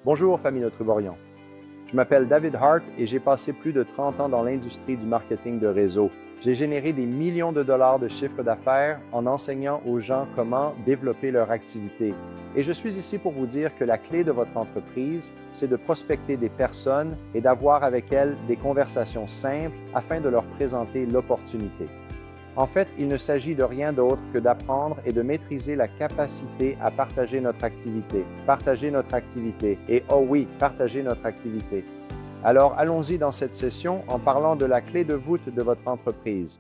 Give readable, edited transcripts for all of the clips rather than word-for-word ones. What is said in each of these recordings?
Bonjour, famille Truborian. Je m'appelle David Hart et j'ai passé plus de 30 ans dans l'industrie du marketing de réseau. J'ai généré des millions de dollars de chiffre d'affaires en enseignant aux gens comment développer leur activité. Et je suis ici pour vous dire que la clé de votre entreprise, c'est de prospecter des personnes et d'avoir avec elles des conversations simples afin de leur présenter l'opportunité. En fait, il ne s'agit de rien d'autre que d'apprendre et de maîtriser la capacité à partager notre activité. Partager notre activité. Et oh oui, partager notre activité. Alors, allons-y dans cette session en parlant de la clé de voûte de votre entreprise.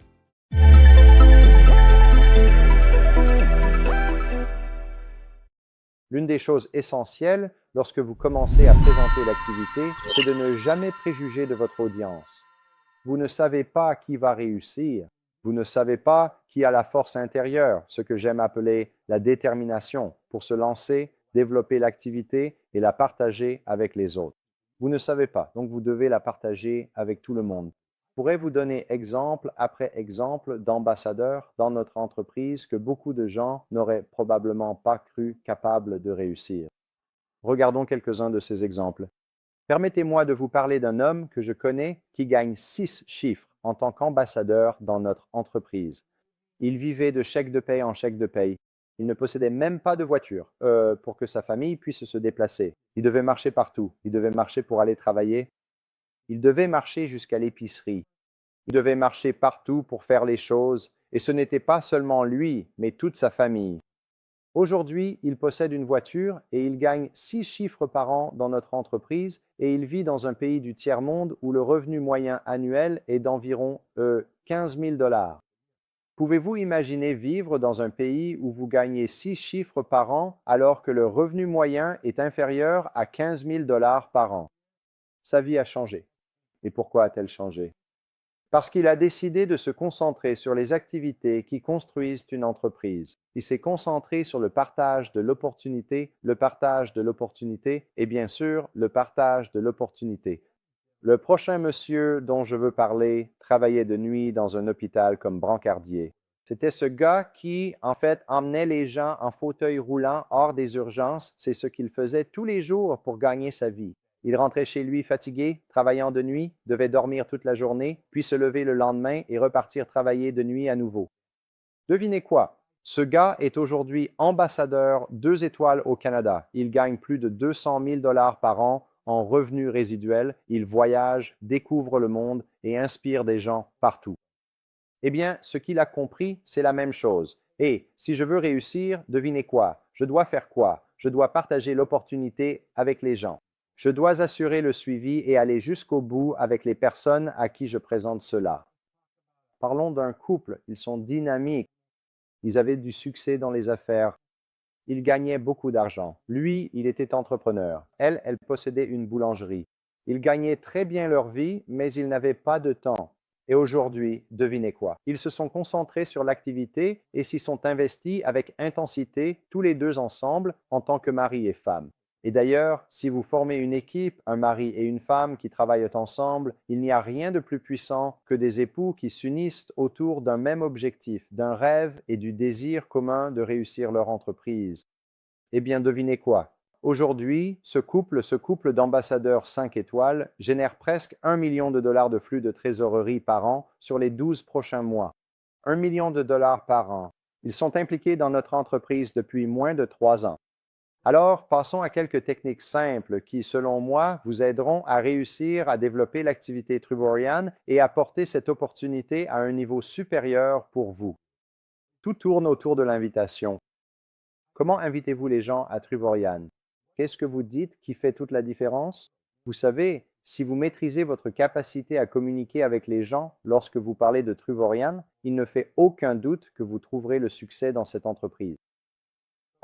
L'une des choses essentielles lorsque vous commencez à présenter l'activité, c'est de ne jamais préjuger de votre audience. Vous ne savez pas qui va réussir. Vous ne savez pas qui a la force intérieure, ce que j'aime appeler la détermination, pour se lancer, développer l'activité et la partager avec les autres. Vous ne savez pas, donc vous devez la partager avec tout le monde. Je pourrais vous donner exemple après exemple d'ambassadeurs dans notre entreprise que beaucoup de gens n'auraient probablement pas cru capables de réussir. Regardons quelques-uns de ces exemples. Permettez-moi de vous parler d'un homme que je connais qui gagne 6 chiffres en tant qu'ambassadeur dans notre entreprise. Il vivait de chèque de paie en chèque de paie. Il ne possédait même pas de voiture pour que sa famille puisse se déplacer. Il devait marcher partout. Il devait marcher pour aller travailler. Il devait marcher jusqu'à l'épicerie. Il devait marcher partout pour faire les choses. Et ce n'était pas seulement lui, mais toute sa famille. Aujourd'hui, il possède une voiture et il gagne 6 chiffres par an dans notre entreprise et il vit dans un pays du tiers-monde où le revenu moyen annuel est d'environ 15 000 dollars. Pouvez-vous imaginer vivre dans un pays où vous gagnez 6 chiffres par an alors que le revenu moyen est inférieur à 15 000 dollars par an? Sa vie a changé. Et pourquoi a-t-elle changé? Parce qu'il a décidé de se concentrer sur les activités qui construisent une entreprise. Il s'est concentré sur le partage de l'opportunité et bien sûr le partage de l'opportunité. Le prochain monsieur dont je veux parler travaillait de nuit dans un hôpital comme brancardier. C'était ce gars qui, en fait, emmenait les gens en fauteuil roulant hors des urgences. C'est ce qu'il faisait tous les jours pour gagner sa vie. Il rentrait chez lui fatigué, travaillant de nuit, devait dormir toute la journée, puis se lever le lendemain et repartir travailler de nuit à nouveau. Devinez quoi? Ce gars est aujourd'hui ambassadeur 2 étoiles au Canada. Il gagne plus de 200 000 dollars par an en revenus résiduels. Il voyage, découvre le monde et inspire des gens partout. Eh bien, ce qu'il a compris, c'est la même chose. Et si je veux réussir, devinez quoi? Je dois faire quoi? Je dois partager l'opportunité avec les gens. Je dois assurer le suivi et aller jusqu'au bout avec les personnes à qui je présente cela. Parlons d'un couple. Ils sont dynamiques. Ils avaient du succès dans les affaires. Ils gagnaient beaucoup d'argent. Lui, il était entrepreneur. Elle possédait une boulangerie. Ils gagnaient très bien leur vie, mais ils n'avaient pas de temps. Et aujourd'hui, devinez quoi? Ils se sont concentrés sur l'activité et s'y sont investis avec intensité, tous les deux ensemble, en tant que mari et femme. Et d'ailleurs, si vous formez une équipe, un mari et une femme qui travaillent ensemble, il n'y a rien de plus puissant que des époux qui s'unissent autour d'un même objectif, d'un rêve et du désir commun de réussir leur entreprise. Eh bien, devinez quoi? Aujourd'hui, ce couple d'ambassadeurs 5 étoiles génère presque 1 million de dollars de flux de trésorerie par an sur les 12 prochains mois. 1 million de dollars par an. Ils sont impliqués dans notre entreprise depuis moins de 3 ans. Alors, passons à quelques techniques simples qui, selon moi, vous aideront à réussir à développer l'activité Truborian et à porter cette opportunité à un niveau supérieur pour vous. Tout tourne autour de l'invitation. Comment invitez-vous les gens à Truborian? Qu'est-ce que vous dites qui fait toute la différence? Vous savez, si vous maîtrisez votre capacité à communiquer avec les gens lorsque vous parlez de Truborian, il ne fait aucun doute que vous trouverez le succès dans cette entreprise.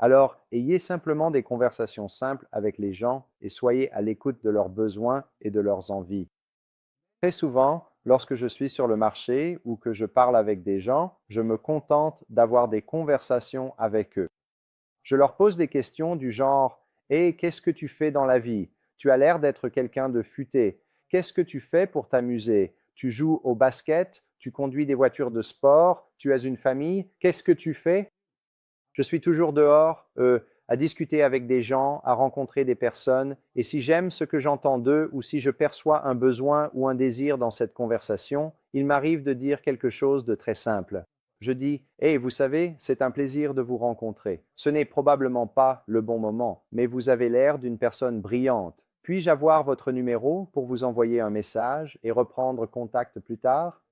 Alors, ayez simplement des conversations simples avec les gens et soyez à l'écoute de leurs besoins et de leurs envies. Très souvent, lorsque je suis sur le marché ou que je parle avec des gens, je me contente d'avoir des conversations avec eux. Je leur pose des questions du genre: Hé, qu'est-ce que tu fais dans la vie? Tu as l'air d'être quelqu'un de futé. Qu'est-ce que tu fais pour t'amuser? Tu joues au basket? Tu conduis des voitures de sport? Tu as une famille? Qu'est-ce que tu fais? Je suis toujours dehors. à discuter avec des gens, à rencontrer des personnes, et si j'aime ce que j'entends d'eux ou si je perçois un besoin ou un désir dans cette conversation, il m'arrive de dire quelque chose de très simple. Je dis, hey, vous savez, c'est un plaisir de vous rencontrer. Ce n'est probablement pas le bon moment, mais vous avez l'air d'une personne brillante. Puis-je avoir votre numéro pour vous envoyer un message et reprendre contact plus tard?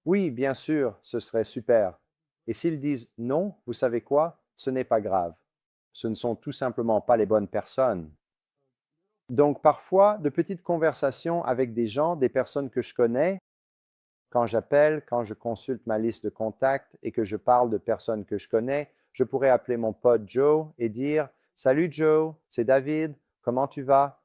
Oui, bien sûr, ce serait super. Et s'ils disent non, vous savez quoi? Ce n'est pas grave. Ce ne sont tout simplement pas les bonnes personnes. Donc parfois, de petites conversations avec des gens, des personnes que je connais, quand j'appelle, quand je consulte ma liste de contacts et que je parle de personnes que je connais, je pourrais appeler mon pote Joe et dire Salut Joe, c'est David, comment tu vas?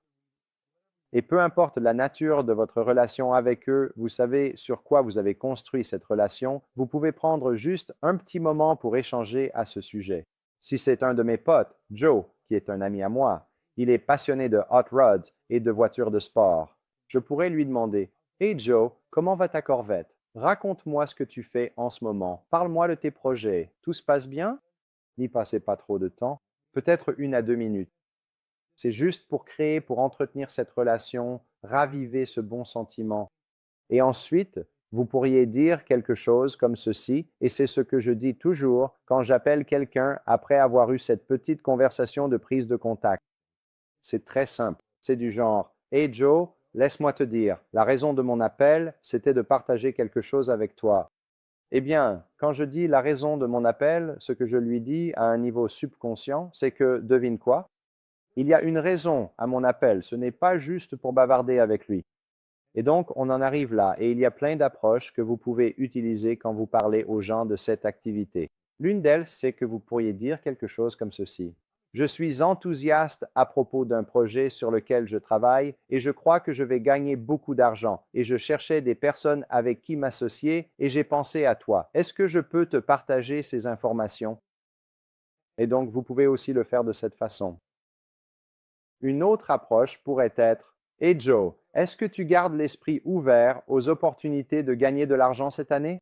Et peu importe la nature de votre relation avec eux, vous savez sur quoi vous avez construit cette relation, vous pouvez prendre juste un petit moment pour échanger à ce sujet. Si c'est un de mes potes, Joe, qui est un ami à moi, il est passionné de hot rods et de voitures de sport. Je pourrais lui demander Hey Joe, comment va ta Corvette? Raconte-moi ce que tu fais en ce moment. Parle-moi de tes projets. Tout se passe bien? N'y passez pas trop de temps, peut-être 1 à 2 minutes. C'est juste pour créer, pour entretenir cette relation, raviver ce bon sentiment. Et ensuite, vous pourriez dire quelque chose comme ceci, et c'est ce que je dis toujours quand j'appelle quelqu'un après avoir eu cette petite conversation de prise de contact. C'est très simple. C'est du genre, Hey Joe, laisse-moi te dire, la raison de mon appel, c'était de partager quelque chose avec toi. Eh bien, quand je dis la raison de mon appel, ce que je lui dis à un niveau subconscient, c'est que, devine quoi? Il y a une raison à mon appel, ce n'est pas juste pour bavarder avec lui. Et donc, on en arrive là, et il y a plein d'approches que vous pouvez utiliser quand vous parlez aux gens de cette activité. L'une d'elles, c'est que vous pourriez dire quelque chose comme ceci. Je suis enthousiaste à propos d'un projet sur lequel je travaille et je crois que je vais gagner beaucoup d'argent et je cherchais des personnes avec qui m'associer et j'ai pensé à toi. Est-ce que je peux te partager ces informations? Et donc, vous pouvez aussi le faire de cette façon. Une autre approche pourrait être Hey Joe, est-ce que tu gardes l'esprit ouvert aux opportunités de gagner de l'argent cette année?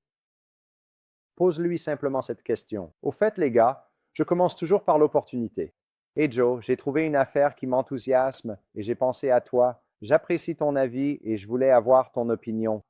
Pose-lui simplement cette question. Au fait, les gars, je commence toujours par l'opportunité. Hey Joe, j'ai trouvé une affaire qui m'enthousiasme et j'ai pensé à toi. J'apprécie ton avis et je voulais avoir ton opinion.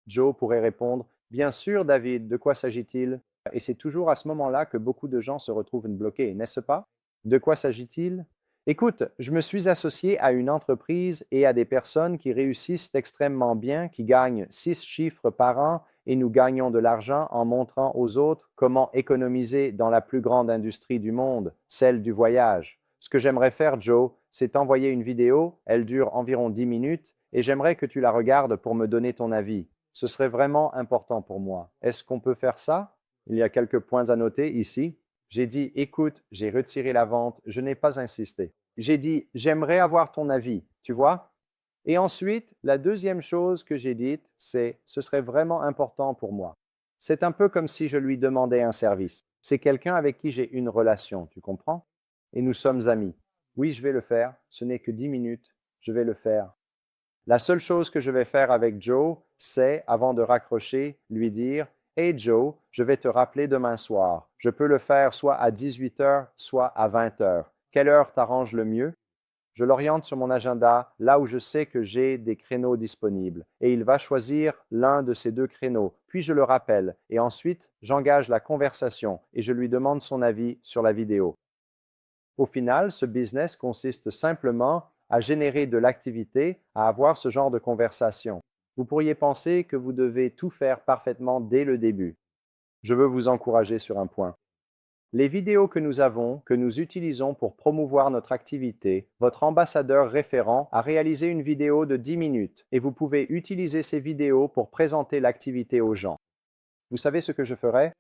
Joe pourrait répondre Bien sûr, David, de quoi s'agit-il? Et c'est toujours à ce moment-là que beaucoup de gens se retrouvent bloqués, n'est-ce pas? De quoi s'agit-il? Écoute, je me suis associé à une entreprise et à des personnes qui réussissent extrêmement bien, qui gagnent 6 chiffres par an et nous gagnons de l'argent en montrant aux autres comment économiser dans la plus grande industrie du monde, celle du voyage. Ce que j'aimerais faire, Joe, c'est t'envoyer une vidéo, elle dure environ 10 minutes, et j'aimerais que tu la regardes pour me donner ton avis. Ce serait vraiment important pour moi. Est-ce qu'on peut faire ça? Il y a quelques points à noter ici. J'ai dit, écoute, j'ai retiré la vente, je n'ai pas insisté. J'ai dit, j'aimerais avoir ton avis, tu vois? Et ensuite, la deuxième chose que j'ai dite, c'est, ce serait vraiment important pour moi. C'est un peu comme si je lui demandais un service. C'est quelqu'un avec qui j'ai une relation, tu comprends? Et nous sommes amis. Oui, je vais le faire. Ce n'est que 10 minutes. Je vais le faire. La seule chose que je vais faire avec Joe, c'est, avant de raccrocher, lui dire Hey Joe, je vais te rappeler demain soir. Je peux le faire soit à 18 heures, soit à 20 heures. Quelle heure t'arrange le mieux? Je l'oriente sur mon agenda, là où je sais que j'ai des créneaux disponibles, et il va choisir l'un de ces 2 créneaux. Puis je le rappelle, et ensuite j'engage la conversation et je lui demande son avis sur la vidéo. Au final, ce business consiste simplement à générer de l'activité, à avoir ce genre de conversation. Vous pourriez penser que vous devez tout faire parfaitement dès le début. Je veux vous encourager sur un point. Les vidéos que nous avons, que nous utilisons pour promouvoir notre activité, votre ambassadeur référent a réalisé une vidéo de 10 minutes et vous pouvez utiliser ces vidéos pour présenter l'activité aux gens. Vous savez ce que je ferai?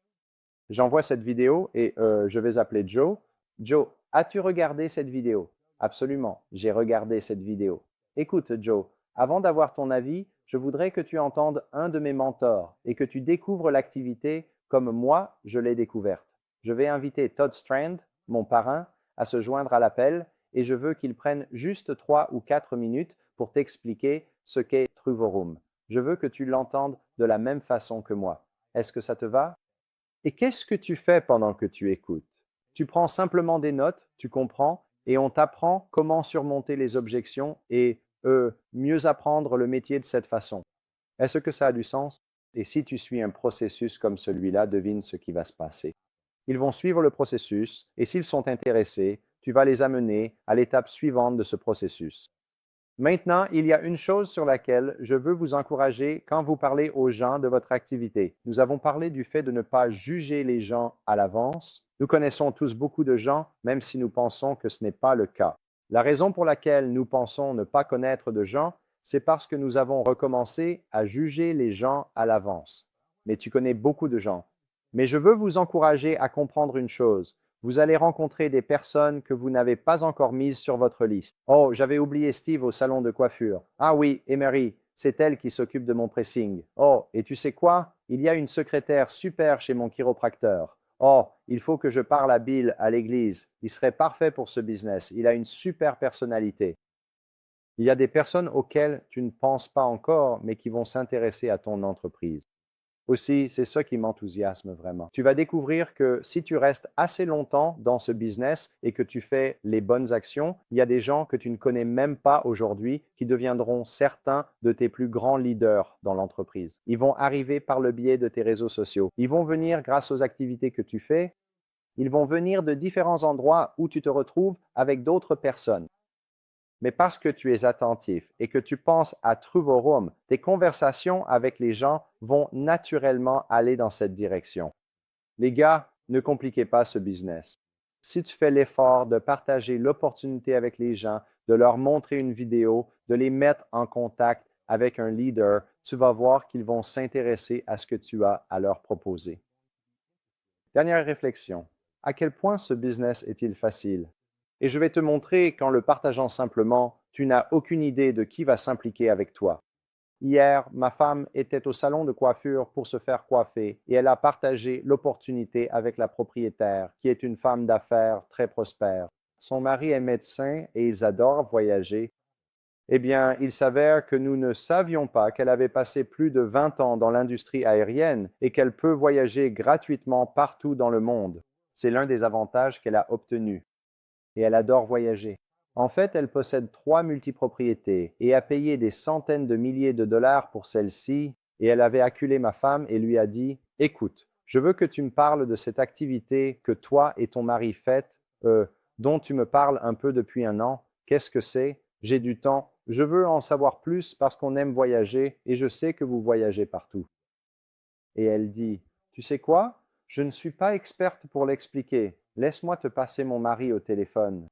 J'envoie cette vidéo et je vais appeler Joe. Joe, as-tu regardé cette vidéo? Absolument, j'ai regardé cette vidéo. Écoute, Joe, avant d'avoir ton avis, je voudrais que tu entendes un de mes mentors et que tu découvres l'activité comme moi, je l'ai découverte. Je vais inviter Todd Strand, mon parrain, à se joindre à l'appel et je veux qu'il prenne juste 3 ou 4 minutes pour t'expliquer ce qu'est Truvorum. Je veux que tu l'entendes de la même façon que moi. Est-ce que ça te va? Et qu'est-ce que tu fais pendant que tu écoutes? Tu prends simplement des notes, tu comprends, et on t'apprend comment surmonter les objections et mieux apprendre le métier de cette façon. Est-ce que ça a du sens? Et si tu suis un processus comme celui-là, devine ce qui va se passer. Ils vont suivre le processus et s'ils sont intéressés, tu vas les amener à l'étape suivante de ce processus. Maintenant, il y a une chose sur laquelle je veux vous encourager quand vous parlez aux gens de votre activité. Nous avons parlé du fait de ne pas juger les gens à l'avance. Nous connaissons tous beaucoup de gens, même si nous pensons que ce n'est pas le cas. La raison pour laquelle nous pensons ne pas connaître de gens, c'est parce que nous avons recommencé à juger les gens à l'avance. Mais tu connais beaucoup de gens. Mais je veux vous encourager à comprendre une chose. Vous allez rencontrer des personnes que vous n'avez pas encore mises sur votre liste. Oh, j'avais oublié Steve au salon de coiffure. Ah oui, Emery, c'est elle qui s'occupe de mon pressing. Oh, et tu sais quoi? Il y a une secrétaire super chez mon chiropracteur. Oh, il faut que je parle à Bill à l'église. Il serait parfait pour ce business. Il a une super personnalité. Il y a des personnes auxquelles tu ne penses pas encore, mais qui vont s'intéresser à ton entreprise. Aussi, c'est ça qui m'enthousiasme vraiment. Tu vas découvrir que si tu restes assez longtemps dans ce business et que tu fais les bonnes actions, il y a des gens que tu ne connais même pas aujourd'hui qui deviendront certains de tes plus grands leaders dans l'entreprise. Ils vont arriver par le biais de tes réseaux sociaux. Ils vont venir grâce aux activités que tu fais. Ils vont venir de différents endroits où tu te retrouves avec d'autres personnes. Mais parce que tu es attentif et que tu penses à Truvorum, tes conversations avec les gens vont naturellement aller dans cette direction. Les gars, ne compliquez pas ce business. Si tu fais l'effort de partager l'opportunité avec les gens, de leur montrer une vidéo, de les mettre en contact avec un leader, tu vas voir qu'ils vont s'intéresser à ce que tu as à leur proposer. Dernière réflexion. À quel point ce business est-il facile? Et je vais te montrer qu'en le partageant simplement, tu n'as aucune idée de qui va s'impliquer avec toi. Hier, ma femme était au salon de coiffure pour se faire coiffer et elle a partagé l'opportunité avec la propriétaire, qui est une femme d'affaires très prospère. Son mari est médecin et ils adorent voyager. Eh bien, il s'avère que nous ne savions pas qu'elle avait passé plus de 20 ans dans l'industrie aérienne et qu'elle peut voyager gratuitement partout dans le monde. C'est l'un des avantages qu'elle a obtenus. Et elle adore voyager. En fait, elle possède 3 multipropriétés et a payé des centaines de milliers de dollars pour celle-ci, et elle avait acculé ma femme et lui a dit, écoute, je veux que tu me parles de cette activité que toi et ton mari faites, dont tu me parles un peu depuis un an. Qu'est-ce que c'est? J'ai du temps. Je veux en savoir plus parce qu'on aime voyager et je sais que vous voyagez partout. Et elle dit, tu sais quoi? Je ne suis pas experte pour l'expliquer. Laisse-moi te passer mon mari au téléphone.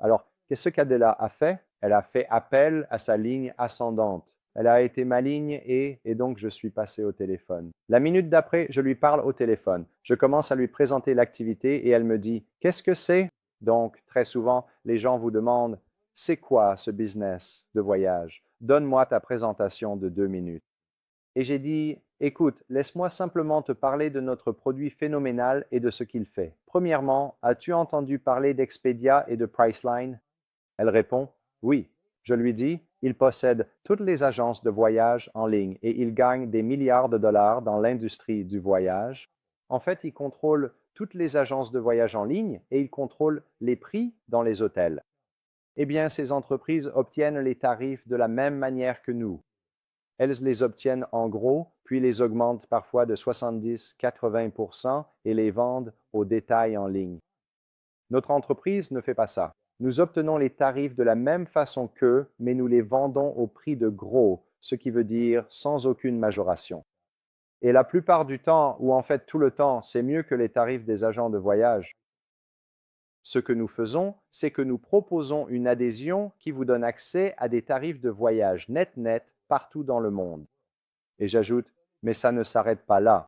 Alors, qu'est-ce qu'Adela a fait? Elle a fait appel à sa ligne ascendante. Elle a été ma ligne et donc je suis passé au téléphone. La minute d'après, je lui parle au téléphone. Je commence à lui présenter l'activité et elle me dit, qu'est-ce que c'est? Donc, très souvent, les gens vous demandent, c'est quoi ce business de voyage? Donne-moi ta présentation de 2 minutes. Et j'ai dit, écoute, laisse-moi simplement te parler de notre produit phénoménal et de ce qu'il fait. Premièrement, as-tu entendu parler d'Expedia et de Priceline? Elle répond, oui. Je lui dis, il possède toutes les agences de voyage en ligne et il gagne des milliards de dollars dans l'industrie du voyage. En fait, il contrôle toutes les agences de voyage en ligne et il contrôle les prix dans les hôtels. Eh bien, ces entreprises obtiennent les tarifs de la même manière que nous. Elles les obtiennent en gros, puis les augmentent parfois de 70-80% et les vendent au détail en ligne. Notre entreprise ne fait pas ça. Nous obtenons les tarifs de la même façon qu'eux, mais nous les vendons au prix de gros, ce qui veut dire sans aucune majoration. Et la plupart du temps, ou en fait tout le temps, c'est mieux que les tarifs des agents de voyage. Ce que nous faisons, c'est que nous proposons une adhésion qui vous donne accès à des tarifs de voyage net partout dans le monde. Et j'ajoute, mais ça ne s'arrête pas là.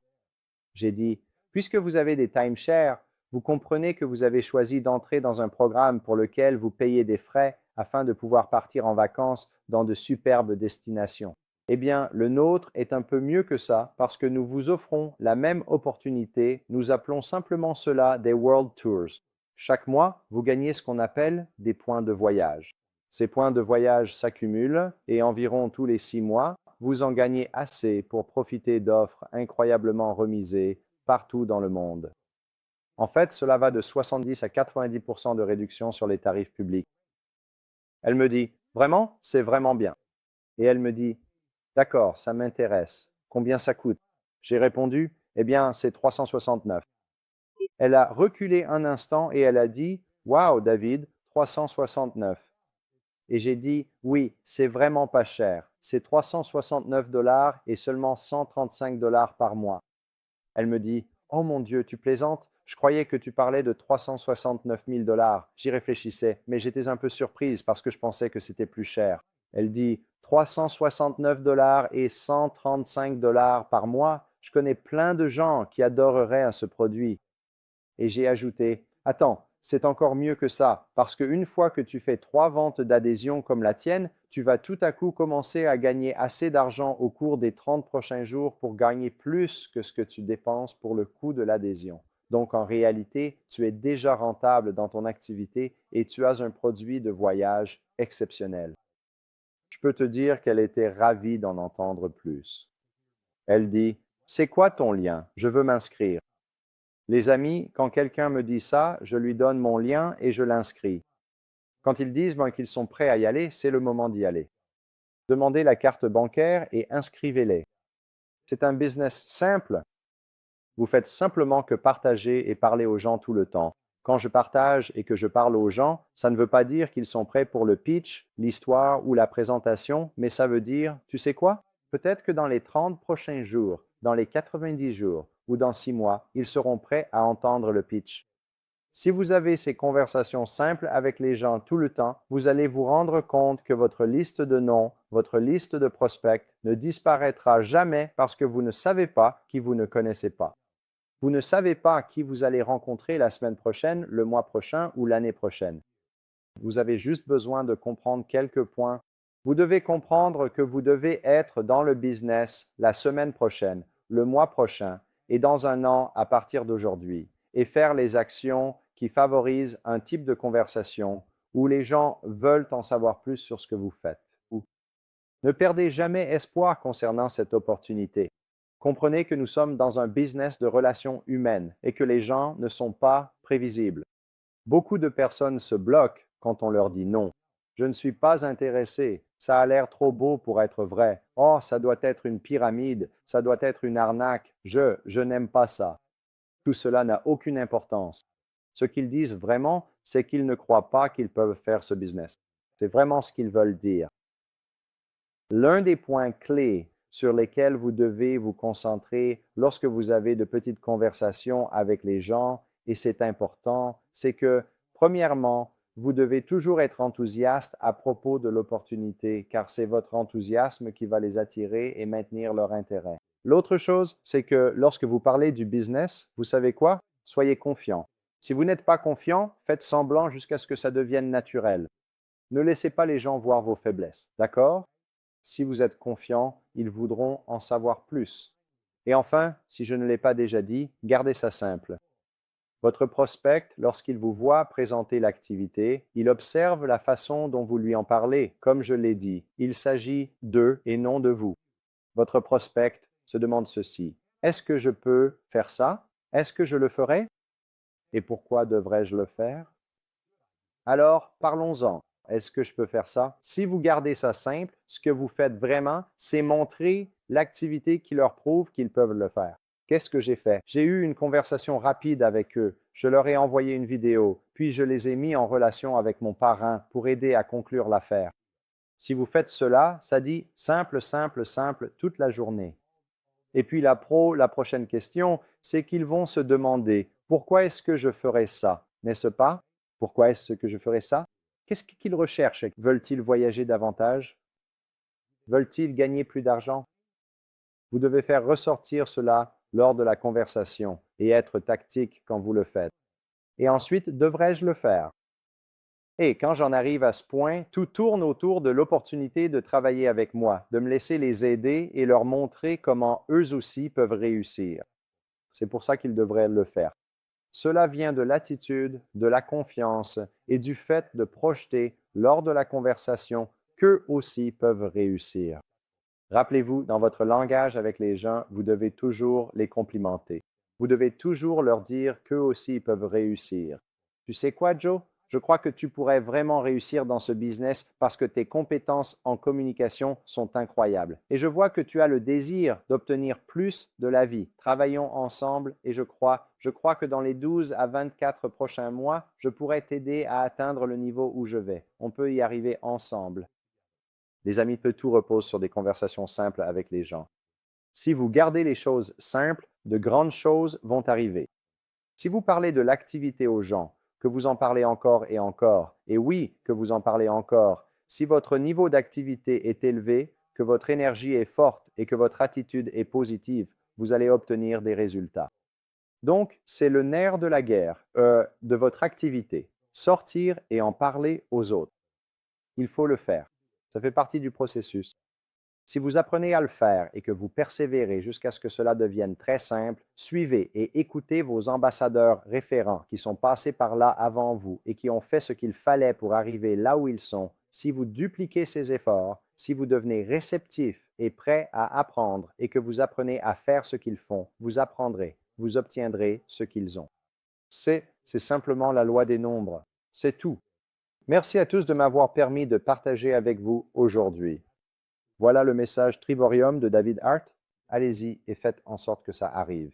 J'ai dit, puisque vous avez des timeshares, vous comprenez que vous avez choisi d'entrer dans un programme pour lequel vous payez des frais afin de pouvoir partir en vacances dans de superbes destinations. Eh bien, le nôtre est un peu mieux que ça parce que nous vous offrons la même opportunité. Nous appelons simplement cela des World Tours. Chaque mois, vous gagnez ce qu'on appelle des points de voyage. Ces points de voyage s'accumulent et environ tous les 6 mois, vous en gagnez assez pour profiter d'offres incroyablement remisées partout dans le monde. En fait, cela va de 70 à 90% de réduction sur les tarifs publics. Elle me dit, vraiment, c'est vraiment bien. Et elle me dit, d'accord, ça m'intéresse. Combien ça coûte? J'ai répondu, eh bien, c'est 369. Elle a reculé un instant et elle a dit, waouh, David, 369. Et j'ai dit, oui, c'est vraiment pas cher. C'est 369 dollars et seulement 135 dollars par mois. Elle me dit, oh mon Dieu, tu plaisantes? Je croyais que tu parlais de 369 000 dollars. J'y réfléchissais, mais j'étais un peu surprise parce que je pensais que c'était plus cher. Elle dit, 369 dollars et 135 dollars par mois. Je connais plein de gens qui adoreraient ce produit. Et j'ai ajouté, attends, c'est encore mieux que ça, parce qu'une fois que tu fais 3 ventes d'adhésion comme la tienne, tu vas tout à coup commencer à gagner assez d'argent au cours des 30 prochains jours pour gagner plus que ce que tu dépenses pour le coût de l'adhésion. Donc en réalité, tu es déjà rentable dans ton activité et tu as un produit de voyage exceptionnel. Je peux te dire qu'elle était ravie d'en entendre plus. Elle dit, c'est quoi ton lien? Je veux m'inscrire. Les amis, quand quelqu'un me dit ça, je lui donne mon lien et je l'inscris. Quand ils disent qu'ils sont prêts à y aller, c'est le moment d'y aller. Demandez la carte bancaire et inscrivez-les. C'est un business simple. Vous faites simplement que partager et parler aux gens tout le temps. Quand je partage et que je parle aux gens, ça ne veut pas dire qu'ils sont prêts pour le pitch, l'histoire ou la présentation, mais ça veut dire, tu sais quoi? Peut-être que dans les 30 prochains jours, dans les 90 jours ou dans 6 mois, ils seront prêts à entendre le pitch. Si vous avez ces conversations simples avec les gens tout le temps, vous allez vous rendre compte que votre liste de noms, votre liste de prospects ne disparaîtra jamais parce que vous ne savez pas qui vous ne connaissez pas. Vous ne savez pas qui vous allez rencontrer la semaine prochaine, le mois prochain ou l'année prochaine. Vous avez juste besoin de comprendre quelques points. Vous devez comprendre que vous devez être dans le business la semaine prochaine, le mois prochain et dans un an à partir d'aujourd'hui et faire les actions qui favorisent un type de conversation où les gens veulent en savoir plus sur ce que vous faites. Ne perdez jamais espoir concernant cette opportunité. Comprenez que nous sommes dans un business de relations humaines et que les gens ne sont pas prévisibles. Beaucoup de personnes se bloquent quand on leur dit non. Je ne suis pas intéressé. Ça a l'air trop beau pour être vrai. Oh, ça doit être une pyramide. Ça doit être une arnaque. Je n'aime pas ça. Tout cela n'a aucune importance. Ce qu'ils disent vraiment, c'est qu'ils ne croient pas qu'ils peuvent faire ce business. C'est vraiment ce qu'ils veulent dire. L'un des points clés sur lesquels vous devez vous concentrer lorsque vous avez de petites conversations avec les gens, et c'est important, c'est que, premièrement, vous devez toujours être enthousiaste à propos de l'opportunité, car c'est votre enthousiasme qui va les attirer et maintenir leur intérêt. L'autre chose, c'est que lorsque vous parlez du business, vous savez quoi? Soyez confiant. Si vous n'êtes pas confiant, faites semblant jusqu'à ce que ça devienne naturel. Ne laissez pas les gens voir vos faiblesses, d'accord? Si vous êtes confiant, ils voudront en savoir plus. Et enfin, si je ne l'ai pas déjà dit, gardez ça simple. Votre prospect, lorsqu'il vous voit présenter l'activité, il observe la façon dont vous lui en parlez. Comme je l'ai dit, il s'agit d'eux et non de vous. Votre prospect se demande ceci. Est-ce que je peux faire ça? Est-ce que je le ferai? Et pourquoi devrais-je le faire? Alors, parlons-en. Est-ce que je peux faire ça? Si vous gardez ça simple, ce que vous faites vraiment, c'est montrer l'activité qui leur prouve qu'ils peuvent le faire. Qu'est-ce que j'ai fait? J'ai eu une conversation rapide avec eux. Je leur ai envoyé une vidéo, puis je les ai mis en relation avec mon parrain pour aider à conclure l'affaire. Si vous faites cela, ça dit simple, simple, simple toute la journée. Et puis la prochaine question, c'est qu'ils vont se demander pourquoi est-ce que je ferais ça, n'est-ce pas? Pourquoi est-ce que je ferais ça? Qu'est-ce qu'ils recherchent? Veulent-ils voyager davantage? Veulent-ils gagner plus d'argent? Vous devez faire ressortir cela lors de la conversation et être tactique quand vous le faites. Et ensuite, devrais-je le faire? Et quand j'en arrive à ce point, tout tourne autour de l'opportunité de travailler avec moi, de me laisser les aider et leur montrer comment eux aussi peuvent réussir. C'est pour ça qu'ils devraient le faire. Cela vient de l'attitude, de la confiance et du fait de projeter lors de la conversation qu'eux aussi peuvent réussir. Rappelez-vous, dans votre langage avec les gens, vous devez toujours les complimenter. Vous devez toujours leur dire qu'eux aussi peuvent réussir. Tu sais quoi, Joe? Je crois que tu pourrais vraiment réussir dans ce business parce que tes compétences en communication sont incroyables. Et je vois que tu as le désir d'obtenir plus de la vie. Travaillons ensemble et je crois que dans les 12 à 24 prochains mois, je pourrais t'aider à atteindre le niveau où je vais. On peut y arriver ensemble. Les amis, tout repose sur des conversations simples avec les gens. Si vous gardez les choses simples, de grandes choses vont arriver. Si vous parlez de l'activité aux gens, que vous en parlez encore et encore, et oui, que vous en parlez encore, si votre niveau d'activité est élevé, que votre énergie est forte et que votre attitude est positive, vous allez obtenir des résultats. Donc, c'est le nerf de la guerre, de votre activité, sortir et en parler aux autres. Il faut le faire. Ça fait partie du processus. Si vous apprenez à le faire et que vous persévérez jusqu'à ce que cela devienne très simple, suivez et écoutez vos ambassadeurs référents qui sont passés par là avant vous et qui ont fait ce qu'il fallait pour arriver là où ils sont. Si vous dupliquez ces efforts, si vous devenez réceptif et prêt à apprendre et que vous apprenez à faire ce qu'ils font, vous apprendrez, vous obtiendrez ce qu'ils ont. C'est simplement la loi des nombres. C'est tout. Merci à tous de m'avoir permis de partager avec vous aujourd'hui. Voilà le message Triborium de David Hart. Allez-y et faites en sorte que ça arrive.